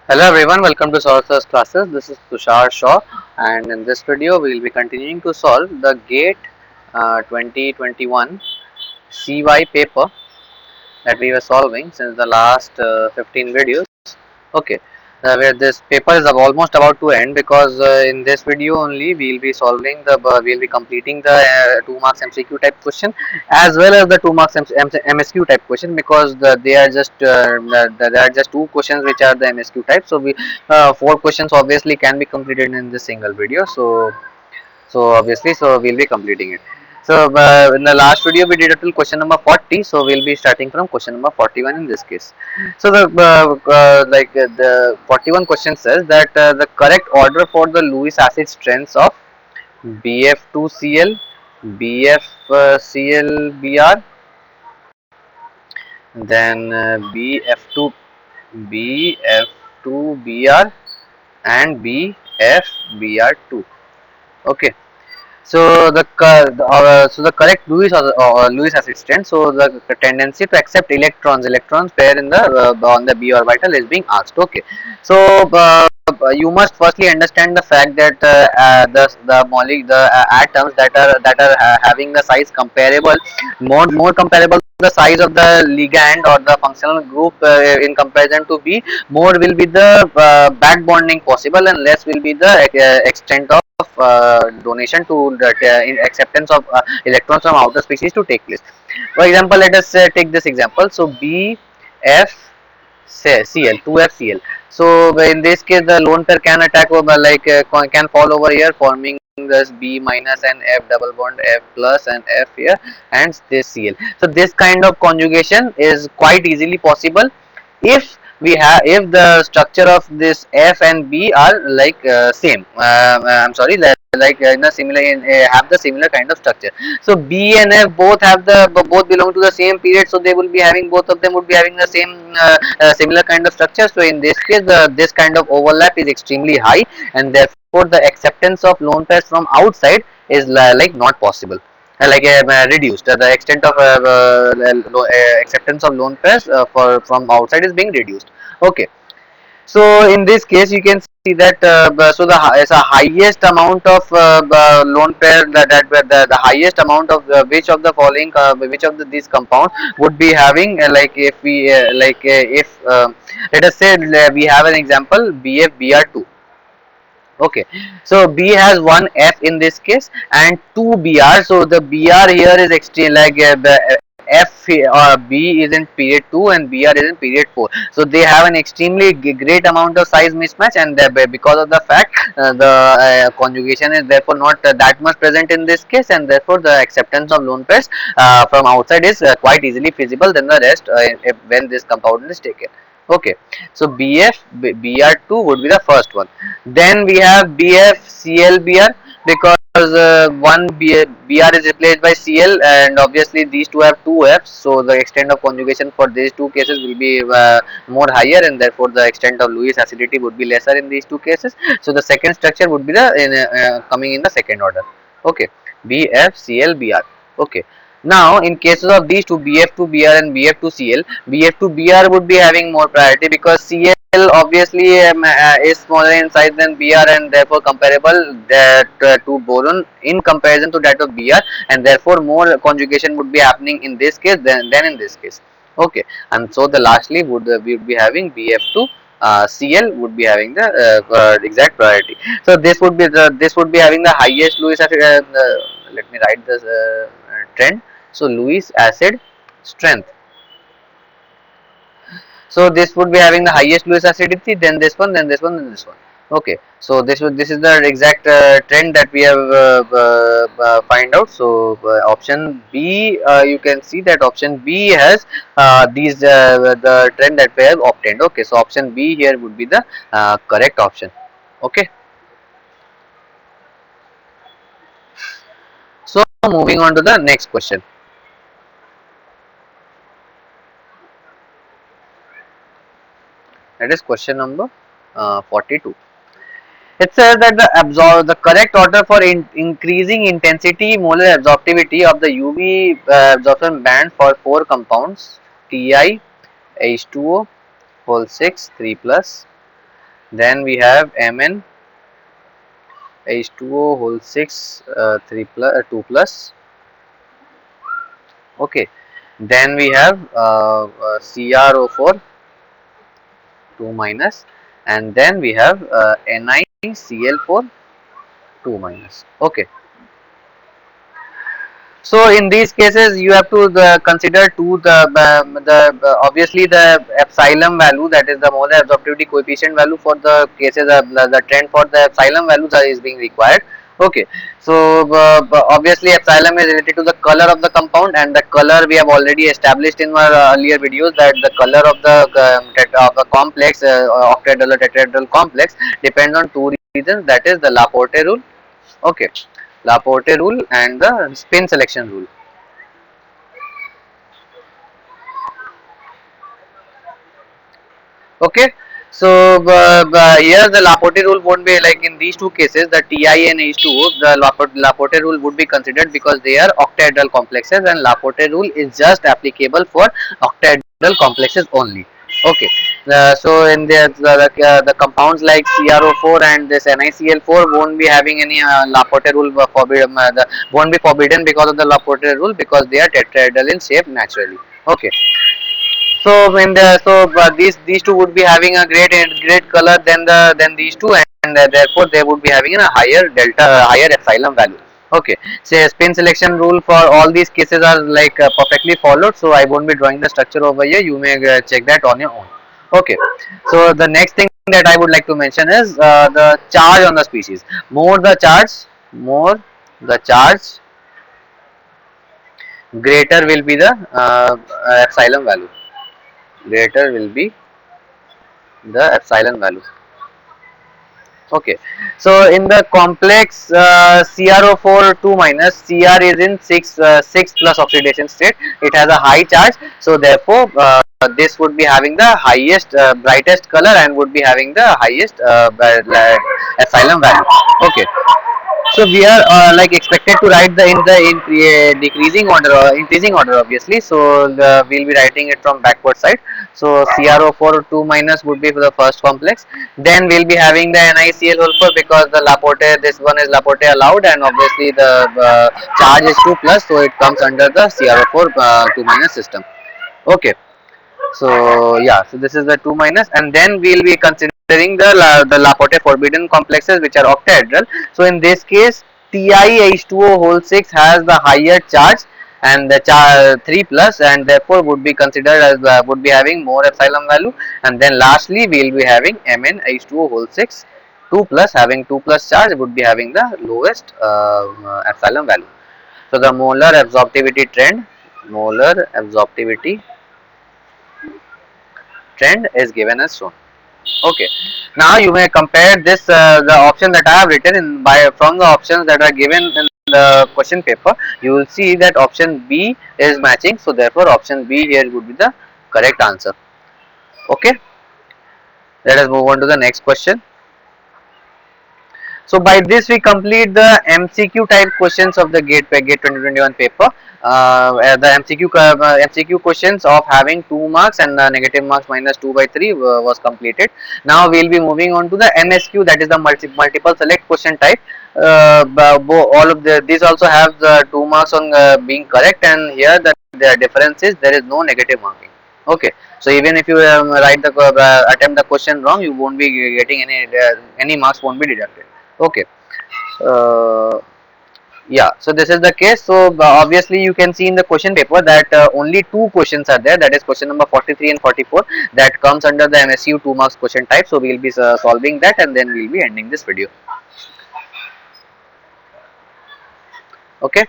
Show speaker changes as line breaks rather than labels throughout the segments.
Hello everyone, welcome to Solve classes. This is Tushar Shaw, and in this video we will be continuing to solve the GATE 2021 CY paper that we were solving since the last 15 videos. Okay, where this paper is almost about to end, because in this video only we'll be solving we'll be completing the 2 marks MCQ type question as well as the 2 marks MSQ type question, because there are just two questions which are the MSQ type. So we four questions obviously can be completed in this single video. So we'll be completing it. So in the last video we did it till question number 40. So we'll be starting from question number 41 in this case. So the 41 question says that the correct order for the Lewis acid strengths of BF2Cl, BFClBr, then BF2Br and BFBr2. Okay. So the correct Lewis acid strength. So the tendency to accept electrons pair in the on the B orbital is being asked. Okay, so you must firstly understand the fact that the atoms that are having the size comparable, more comparable to the size of the ligand or the functional group in comparison to B, more will be the back bonding possible and less will be the extent of donation to the in acceptance of electrons from outer species to take place. For example, let us take this example. So BFCl 2FCl. So in this case, the lone pair can attack over, can fall over here, forming this B minus and F double bond, F plus and F here, and this Cl. So this kind of conjugation is quite easily possible if if the structure of this F and B are same. I'm sorry, in a similar have the similar kind of structure. So B and F both belong to the same period, so they will be having, both of them would be having the same similar kind of structure. So in this case, this kind of overlap is extremely high, and therefore the acceptance of lone pairs from outside is not possible, reduced. The extent of acceptance of lone pairs for from outside is being reduced. Okay, so in this case you can see that the highest amount of lone pair, the highest amount of which of the following which of these compounds would be having, if we if let us say we have an example BFBr2. Okay, so B has one F in this case and two BR. So the BR here is extreme, the F or B is in period 2 and BR is in period 4. So they have an extremely great amount of size mismatch, and because of the fact the conjugation is therefore not that much present in this case, and therefore the acceptance of lone pairs from outside is quite easily feasible than the rest when this compound is taken. Okay, so BR2 would be the first one. Then we have BFClBr, because one Br is replaced by Cl, and obviously these two have two Fs, so the extent of conjugation for these two cases will be more higher, and therefore the extent of Lewis acidity would be lesser in these two cases. So the second structure would be coming in the second order. Okay, BFClBr. Okay. Now, in cases of these two, BF2Br and BF2Cl, BF2Br would be having more priority, because Cl obviously is smaller in size than Br, and therefore comparable to boron in comparison to that of Br, and therefore more conjugation would be happening in this case than in this case. Okay, and so the lastly we would be having BF2 Cl would be having the exact priority. So this would be having the highest Lewis acid. Let me write this trend. So Lewis acid strength. So this would be having the highest Lewis acidity, then this one, then this one, then this one. Okay, so this is the exact trend that we have find out. So option B, you can see that option B has the trend that we have obtained. Okay, so option B here would be the correct option. Okay. So moving on to the next question. That is question number 42. It says that the correct order for increasing intensity molar absorptivity of the UV absorption band for four compounds Ti H2O whole 6 3 plus then we have Mn H2O whole 6 3 plus 2 plus. Okay, then we have CrO4 2 minus, and then we have NiCl4 2 minus. Okay, so in these cases, you have to consider obviously the epsilon value, that is the molar absorptivity coefficient value for the cases of the trend for the epsilon values is being required. Okay, so obviously epsilon is related to the color of the compound, and the color we have already established in our earlier videos, that the color of the of the complex octahedral or tetrahedral complex depends on two reasons, that is the Laporte rule. Okay, Laporte rule and the spin selection rule. Okay, so here the Laporte rule won't be like in these two cases, the Ti and H2O, the Laporte rule would be considered because they are octahedral complexes, and Laporte rule is just applicable for octahedral complexes only. Okay, so in the compounds like CrO4 and this NiCl4 won't be having any Laporte rule won't be forbidden because of the Laporte rule, because they are tetrahedral in shape naturally. Okay, so when these two would be having a great color than these two, and therefore they would be having a higher higher epsilon value. Okay, say spin selection rule for all these cases are like perfectly followed, so I won't be drawing the structure over here. You may check that on your own. Okay, so the next thing that I would like to mention is the charge on the species. More the charge, greater will be the epsilon value. Greater will be the epsilon value. Okay, so in the complex CrO4 2 minus, Cr is in 6 plus oxidation state. It has a high charge, so therefore this would be having the highest brightest color and would be having the highest epsilon value. Okay, so we are like expected to write the in the decreasing order or increasing order, obviously. So we'll be writing it from backward side. So CrO4 2 minus would be for the first complex. Then we'll be having the NiCl whole 4, because the Laporte, this one is Laporte allowed, and obviously the charge is 2 plus, so it comes under the CrO4 2 minus system. Okay, so yeah, so this is the 2 minus, and then we'll be considering the Laporte forbidden complexes which are octahedral. So in this case, TiH2O whole 6 has the higher charge and the 3 plus, and therefore would be considered as would be having more epsilon value. And then lastly, we will be having MnH2O whole 6 2 plus, having 2 plus charge, would be having the lowest epsilon value. So the molar absorptivity trend is given as shown. Okay, now you may compare this the option that I have written in by from the options that are given in the question paper. You will see that option B is matching, so therefore option B here would be the correct answer. Okay, let us move on to the next question. So by this we complete the MCQ type questions of the GATE 2021 paper. The MCQ questions of having 2 marks and negative marks minus 2 by 3 was completed. Now we will be moving on to the MSQ, that is the multiple select question type. All of these also have the 2 marks on being correct, and here the difference is there is no negative marking. Okay, so even if you attempt the question wrong, you won't be getting any marks won't be deducted. Okay, uh, yeah, so this is the case. So obviously you can see in the question paper that only 2 questions are there, that is question number 43 and 44, that comes under the MSU 2 marks question type. So we will be solving that, and then we will be ending this video. Okay,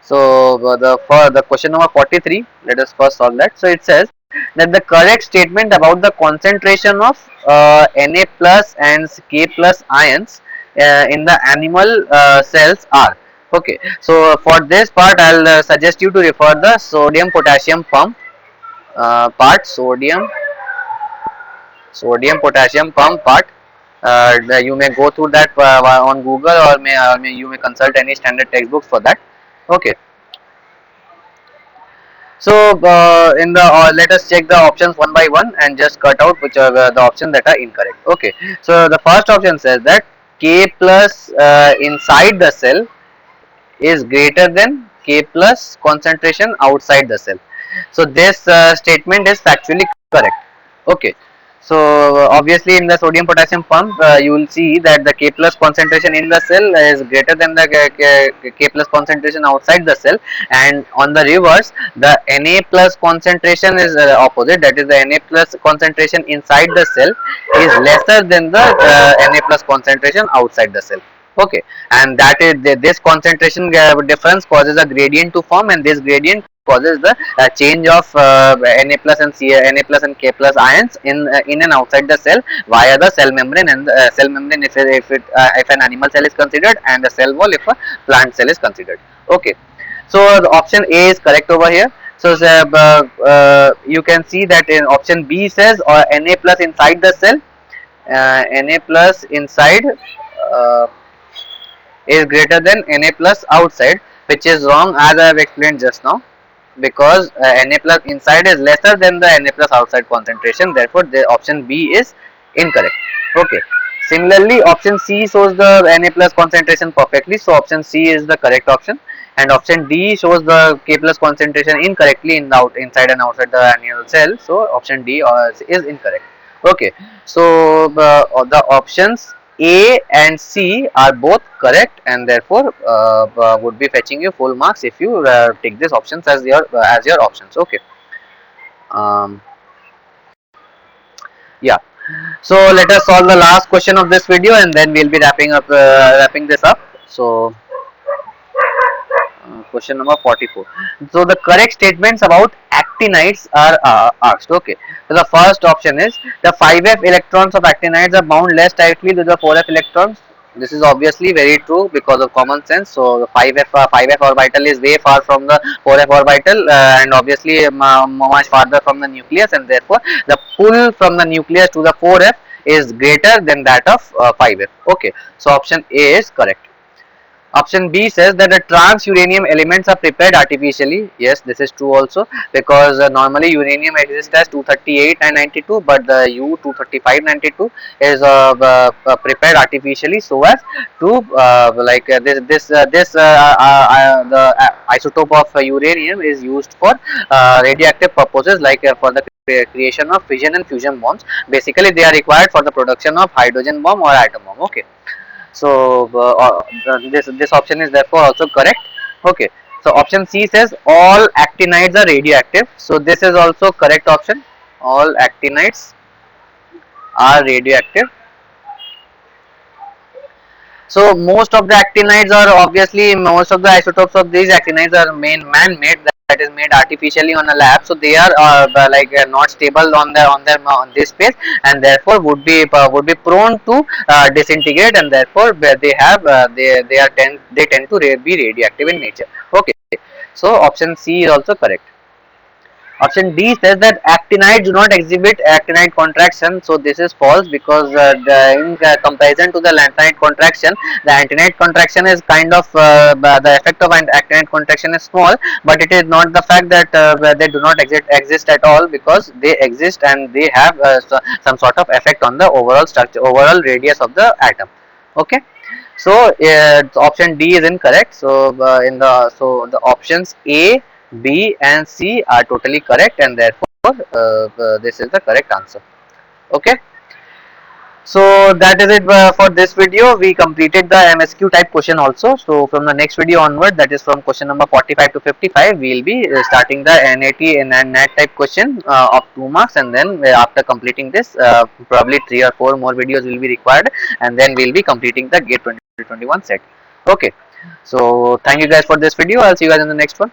so the question number 43, let us first solve that. So it says that the correct statement about the concentration of Na plus and K plus ions in the animal cells are. Okay, so for this part I'll suggest you to refer the sodium potassium pump part, sodium potassium pump part. You may go through that on Google, or you may consult any standard textbooks for that. Okay, So in the let us check the options one by one and just cut out which are the options that are incorrect. Okay, so the first option says that K plus inside the cell is greater than K plus concentration outside the cell. So this statement is factually correct. Okay. So obviously in the sodium potassium pump you will see that the K plus concentration in the cell is greater than the K plus concentration outside the cell, and on the reverse the Na plus concentration is opposite, that is the Na plus concentration inside the cell is lesser than the Na plus concentration outside the cell. Okay, and that is this concentration difference causes a gradient to form, and this gradient causes the change of Na plus and Na plus and K plus ions in and outside the cell via the cell membrane, and the cell membrane if an animal cell is considered, and the cell wall if a plant cell is considered. Okay, so the option A is correct over here. So you can see that in option B says Na plus inside the cell, Na plus inside uh, is greater than Na plus outside, which is wrong as I have explained just now, because Na plus inside is lesser than the Na plus outside concentration, therefore the option B is incorrect. Okay. Similarly, option C shows the Na plus concentration perfectly, so option C is the correct option, and option D shows the K plus concentration incorrectly in the inside and outside the annual cell, so option D is incorrect. Okay, so the options A and C are both correct, and therefore would be fetching you full marks if you take these options as your options. Okay. Um, yeah. So let us solve the last question of this video, and then we'll be wrapping this up. So question number 44. So the correct statements about actinides are asked. Okay, so the first option is the 5f electrons of actinides are bound less tightly to the 4f electrons. This is obviously very true because of common sense. So the 5f orbital is way far from the 4f orbital, and obviously much farther from the nucleus, and therefore the pull from the nucleus to the 4f is greater than that of 5f. Okay, so option A is correct. Option B says that the trans uranium elements are prepared artificially. Yes, this is true also, because normally uranium exists as 238 and 92, but the U235 92 is prepared artificially so as to the isotope of uranium is used for radioactive purposes, like for the creation of fission and fusion bombs. Basically, they are required for the production of hydrogen bomb or atom bomb. Okay, so this option is therefore also correct. Okay, so option C says all actinides are radioactive, so this is also correct option. All actinides are radioactive. So most of the actinides are obviously, most of the isotopes of these actinides are man-made, that is made artificially on a lab. So they are not stable on this space, and therefore would be prone to disintegrate, and therefore they tend to be radioactive in nature. Okay, so option C is also correct. Option D says that actinides do not exhibit actinide contraction. So this is false, because in comparison to the lanthanide contraction, the actinide contraction is kind of the effect of actinide contraction is small, but it is not the fact that they do not exist at all, because they exist and they have some sort of effect on the overall structure, overall radius of the atom. Okay. So option D is incorrect. So the options A, B and C are totally correct, and therefore this is the correct answer. Okay. So that is it for this video. We completed the MSQ type question also. So from the next video onward, that is from question number 45 to 55, we will be starting the NAT and NAT type question of 2 marks, and then after completing this, probably 3 or 4 more videos will be required, and then we will be completing the GATE 2021 set. Okay. So thank you guys for this video. I'll see you guys in the next one.